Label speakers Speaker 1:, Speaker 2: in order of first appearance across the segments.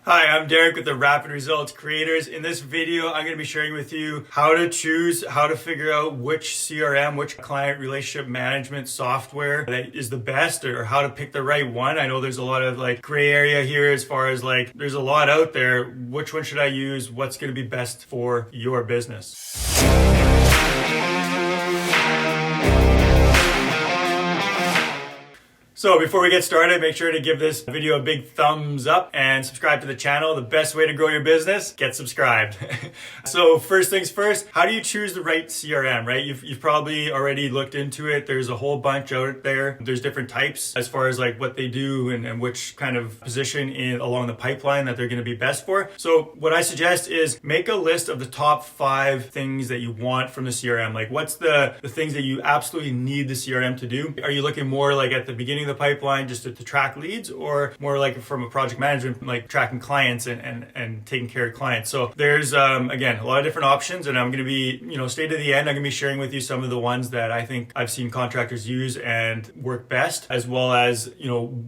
Speaker 1: Hi, I'm Derek with the Rapid Results Creators. In this video, I'm going to be sharing with you how to figure out which CRM, which client relationship management software that is the best, or how to pick the right one. I know there's a lot of gray area here as far as there's a lot out there. Which one should I use? What's going to be best for your business? So before we get started, make sure to give this video a big thumbs up and subscribe to the channel. The best way to grow your business, get subscribed. So first things first, how do you choose the right CRM, right? You've probably already looked into it. There's a whole bunch out there. There's different types as far as what they do and which kind of position along the pipeline that they're going to be best for. So what I suggest is make a list of the top 5 things that you want from the CRM. What's the things that you absolutely need the CRM to do? Are you looking more at the beginning the pipeline just to track leads, or more from a project management, tracking clients and taking care of clients? So there's again a lot of different options, and I'm going to be stay to the end. I'm going to be sharing with you some of the ones that I think I've seen contractors use and work best, as well as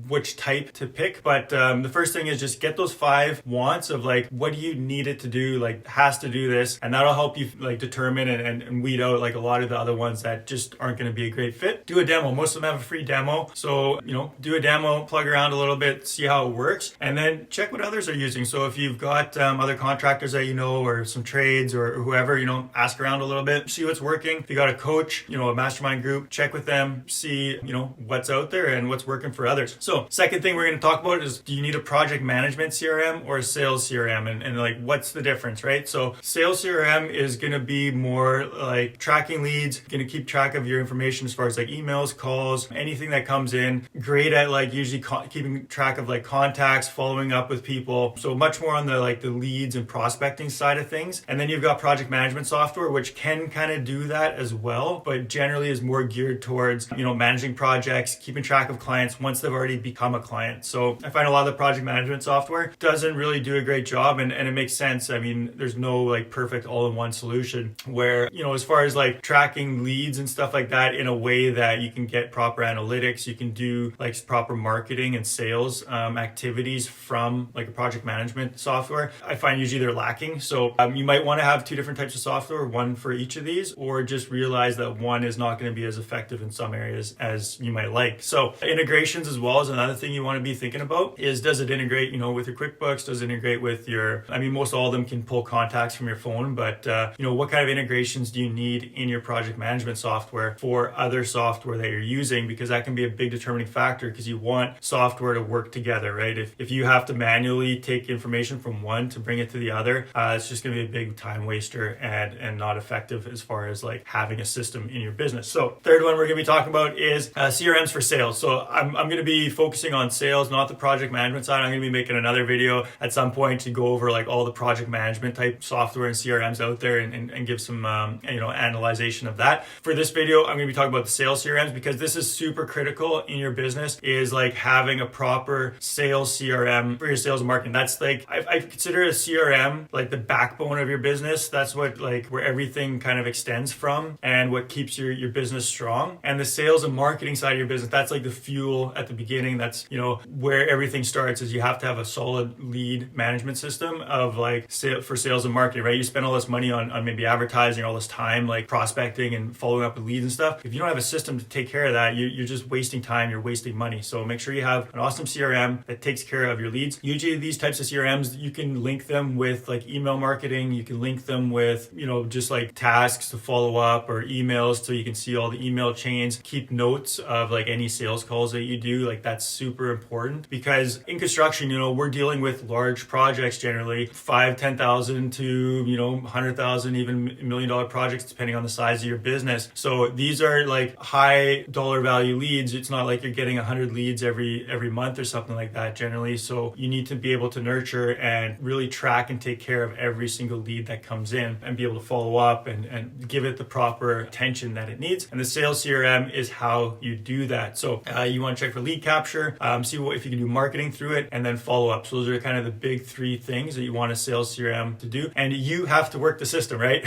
Speaker 1: which type to pick. But the first thing is just get those 5 wants of what do you need it to do, has to do this, and that'll help you determine and weed out a lot of the other ones that just aren't going to be a great fit. Do a demo. Most of them have a free demo, so do a demo, plug around a little bit, see how it works, and then check what others are using. So if you've got other contractors that or some trades or whoever, ask around a little bit, see what's working. If you got a coach, a mastermind group, check with them, see what's out there and what's working for others. So second thing we're going to talk about is, do you need a project management CRM or a sales CRM, and what's the difference, right? So sales CRM is going to be more tracking leads, going to keep track of your information as far as emails, calls, anything that comes in. Great at usually keeping track of contacts, following up with people. So much more on the the leads and prospecting side of things. And then you've got project management software, which can kind of do that as well, but generally is more geared towards managing projects, keeping track of clients once they've already become a client. So I find a lot of the project management software doesn't really do a great job, and it makes sense. I mean, there's no perfect all-in-one solution where as far as tracking leads and stuff like that in a way that you can get proper analytics, you can do proper marketing and sales activities from a project management software. I find usually they're lacking. So you might want to have 2 different types of software, one for each of these, or just realize that one is not going to be as effective in some areas as you might like. So integrations as well is another thing you want to be thinking about. Is, does it integrate with your QuickBooks? Does it integrate with your, most all of them can pull contacts from your phone, but what kind of integrations do you need in your project management software for other software that you're using? Because that can be a big determining factor, because you want software to work together, right? If you have to manually take information from one to bring it to the other, it's just going to be a big time waster and not effective as far as having a system in your business. So third one we're going to be talking about is CRMs for sales. So I'm going to be focusing on sales, not the project management side. I'm going to be making another video at some point to go over all the project management type software and CRMs out there and give some analyzation of that. For this video, I'm going to be talking about the sales CRMs, because this is super critical in your business, is having a proper sales CRM for your sales and marketing. That's I consider a CRM the backbone of your business. That's what where everything kind of extends from and what keeps your business strong. And the sales and marketing side of your business, that's the fuel at the beginning. That's where everything starts, is you have to have a solid lead management system of for sales and marketing, right? You spend all this money on maybe advertising, all this time prospecting and following up with leads and stuff. If you don't have a system to take care of that, you're just wasting time, you're wasting money. So make sure you have an awesome CRM that takes care of your leads. Usually these types of CRMs, you can link them with email marketing. You can link them with, just tasks to follow up, or emails so you can see all the email chains. Keep notes of any sales calls that you do. That's super important, because in construction, we're dealing with large projects, generally $5,000, $10,000 to, $100,000, even $1 million projects, depending on the size of your business. So these are high dollar value leads. It's not you're getting 100 leads every month or something like that generally. So you need to be able to nurture and really track and take care of every single lead that comes in, and be able to follow up and give it the proper attention that it needs. And the sales CRM is how you do that. So you want to check for lead capture, see if you can do marketing through it, and then follow up. So those are kind of the big 3 things that you want a sales CRM to do. And you have to work the system, right?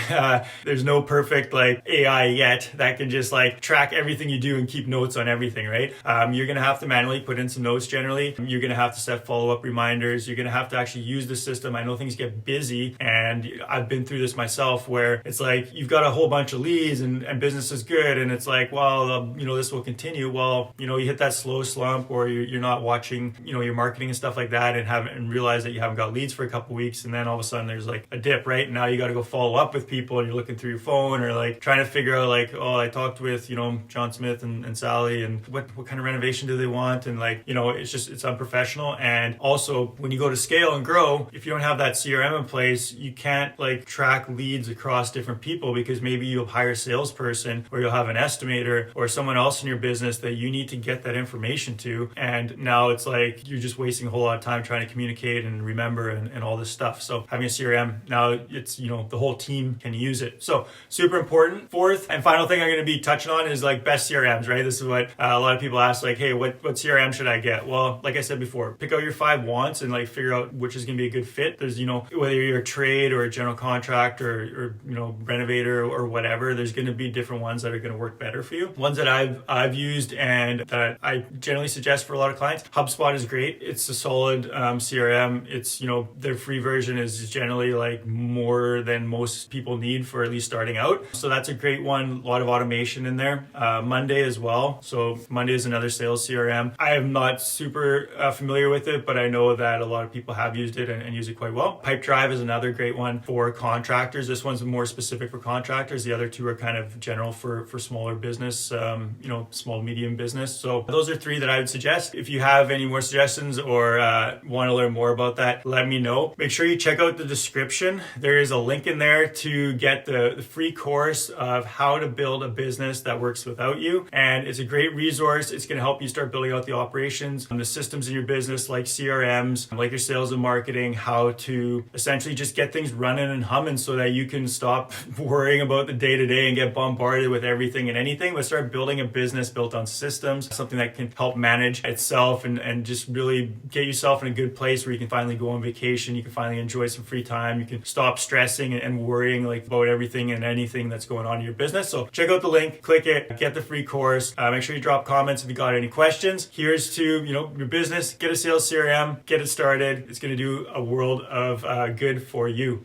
Speaker 1: There's no perfect AI yet that can just track everything you do and keep notes on everything, right? you're going to have to manually put in some notes generally. You're going to have to set follow-up reminders. You're going to have to actually use the system. I know things get busy, and I've been through this myself where it's like you've got a whole bunch of leads and business is good, and it's like, well, this will continue. Well, you hit that slow slump, or you're not watching, your marketing and stuff like that, and realize that you haven't got leads for a couple weeks, and then all of a sudden there's like a dip, right? And now you got to go follow up with people, and you're looking through your phone, or like trying to figure out like, oh, I talked with, John Smith and Sally, and what kind of renovation do they want? And like, it's unprofessional. And also when you go to scale and grow, if you don't have that CRM in place, you can't like track leads across different people, because maybe you'll hire a salesperson, or you'll have an estimator or someone else in your business that you need to get that information to. And now it's like you're just wasting a whole lot of time trying to communicate and remember and all this stuff. So having a CRM, now it's, the whole team can use it. So super important. Fourth and final thing I'm going to be touching on is like best CRMs, right? This is what a lot of people ask, like, hey, what CRM should I get? Well, like I said before, pick out your 5 wants and like figure out which is going to be a good fit. There's, whether you're a trade or a general contractor or renovator or whatever, there's going to be different ones that are going to work better for you. Ones that I've used and that I generally suggest for a lot of clients. Hubspot is great. It's a solid CRM. It's, their free version is generally like more than most people need for at least starting out. So that's a great one. A lot of automation in there. Monday as well. So Monday is another sales CRM. I am not super familiar with it, but I know that a lot of people have used it and use it quite well. Pipedrive is another great one for contractors. This one's more specific for contractors. The other two are kind of general for smaller business, small, medium business. So those are 3 that I would suggest. If you have any more suggestions or want to learn more about that, let me know. Make sure you check out the description. There is a link in there to get the free course of how to build a business that works without you. And it's a great resource. It's going to help you start building out the operations and the systems in your business, like CRMs, like your sales and marketing, how to essentially just get things running and humming so that you can stop worrying about the day-to-day and get bombarded with everything and anything, but start building a business built on systems, something that can help manage itself and just really get yourself in a good place where you can finally go on vacation. You can finally enjoy some free time. You can stop stressing and worrying like about everything and anything that's going on in your business. So check out the link, click it, get the free course. Make sure you drop comments if you got any questions. Here's to, your business, get a sales CRM, get it started. It's going to do a world of good for you.